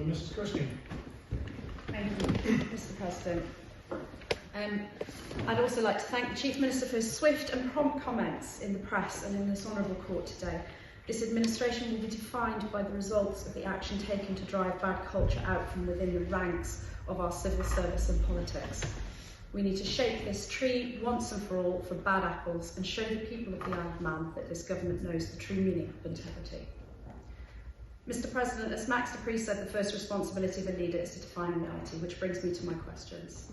Mrs. Christian. Thank you, Mr. President. I'd also like to thank the Chief Minister for his swift and prompt comments in the press and in this honourable court today. This administration will be defined by the results of the action taken to drive bad culture out from within the ranks of our civil service and politics. We need to shake this tree once and for all for bad apples and show the people of the Isle of Man that this government knows the true meaning of integrity. Mr. President, as Max Dupree said, the first responsibility of a leader is to define reality, which brings me to my questions.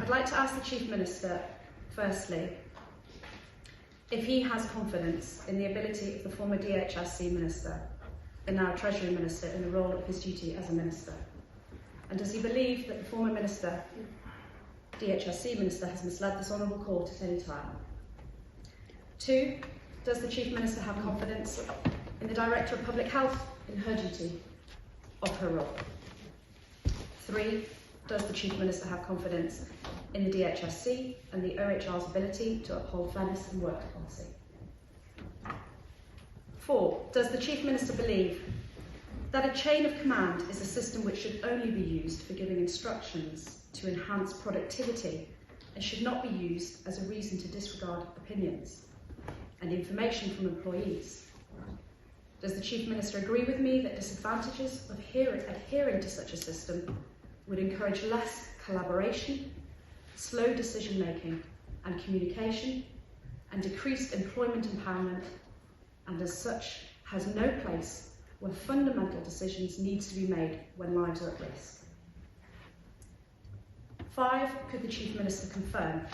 I'd like to ask the Chief Minister, firstly, if he has confidence in the ability of the former DHSC Minister, and now Treasury Minister, in the role of his duty as a Minister. And does he believe that the former Minister, DHSC Minister, has misled this honourable court at any time? 2, does the Chief Minister have confidence in the Director of Public Health in her duty of her role? 3, does the Chief Minister have confidence in the DHSC and the OHR's ability to uphold fairness and work policy? 4, does the Chief Minister believe that a chain of command is a system which should only be used for giving instructions to enhance productivity and should not be used as a reason to disregard opinions and information from employees? Does the Chief Minister agree with me that disadvantages of adhering to such a system would encourage less collaboration, slow decision-making and communication, and decreased employment empowerment, and as such has no place where fundamental decisions need to be made when lives are at risk? 5, could the Chief Minister confirm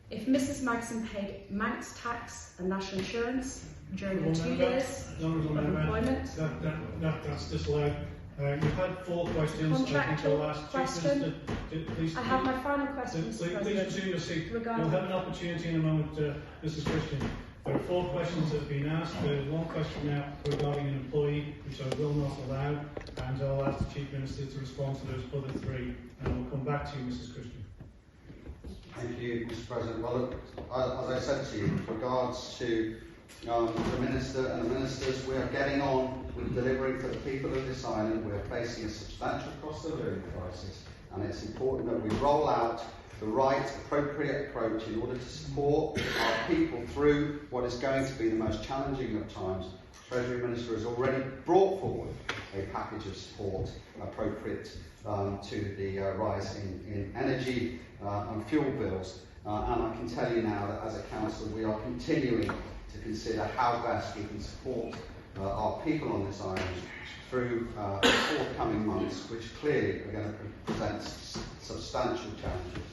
if Mrs Magson paid Manx tax and national insurance during her 2 years of employment? That's disallowed. You've had 4 questions. Contractual question. Please, I have my final question, Mr. Please President. resume your seat. You'll have an opportunity in a moment, Mrs. Christian. There are 4 questions that have been asked. There's 1 question now regarding an employee, which I will not allow, and I'll ask the Chief Minister to respond to those other 3, and we'll come back to you, Mrs. Christian. Thank you, Mr. President. Well, as I said to you, with regards to the Minister and the Ministers, we are getting on with delivering for the people of this island. We are facing a substantial cost of living crisis, and it's important that we roll out the right, appropriate approach in order to support our people through what is going to be the most challenging of times. The Treasury Minister has already brought forward a package of support appropriate to the rise in energy and fuel bills. And I can tell you now that as a council we are continuing to consider how best we can support our people on this island through the forthcoming months, which clearly are going to present substantial challenges.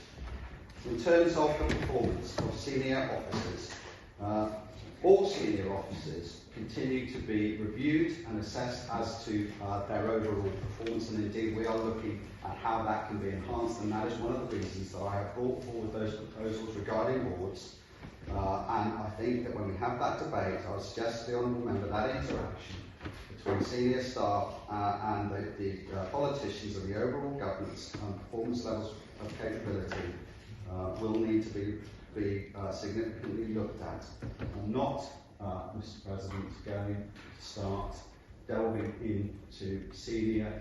In terms of the performance of senior officers, all senior officers continue to be reviewed and assessed as to their overall performance, and indeed we are looking at how that can be enhanced, and that is one of the reasons that I have brought forward those proposals regarding awards. And I think that when we have that debate, I would suggest to the Honourable Member that interaction between senior staff and the politicians and the overall government's performance levels of capability will need to be significantly looked at. I'm not, Mr. President, going to start delving into senior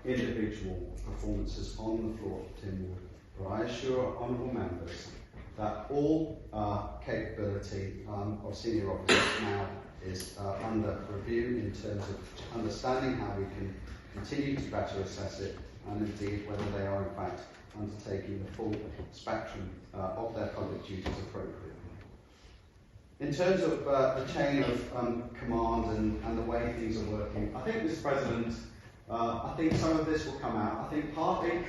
individual performances on the floor of Timwood, but I assure honourable members that all capability of senior officers now is under review in terms of understanding how we can continue to better assess it, and indeed whether they are in fact undertaking the full spectrum of their public duties appropriately. In terms of the chain of command and the way things are working, I think, Mr. President, I think some of this will come out. I think partly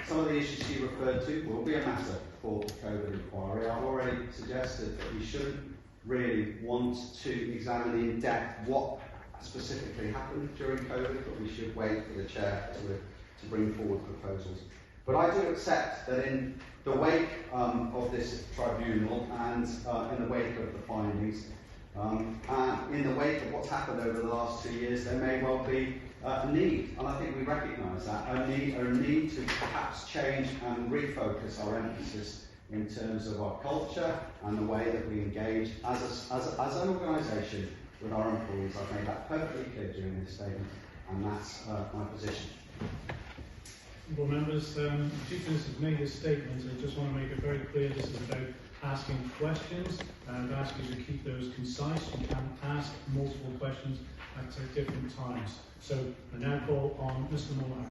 some of the issues you referred to will be a matter for the COVID inquiry. I've already suggested that we shouldn't really want to examine in depth what specifically happened during COVID, but we should wait for the Chair to bring forward proposals. But I do accept that in the wake of this tribunal and in the wake of the findings, and in the wake of what's happened over the last 2 years, there may well be a need, and I think we recognise that, a need to perhaps change and refocus our emphasis in terms of our culture and the way that we engage as an organisation with our employees. I've made that perfectly clear during this statement. and that's my position. Well, members, the Chief Minister has made this statement, and I just want to make it very clear this is about asking questions, and ask you to keep those concise. You can ask multiple questions at different times. So I now call on Mr. Moore.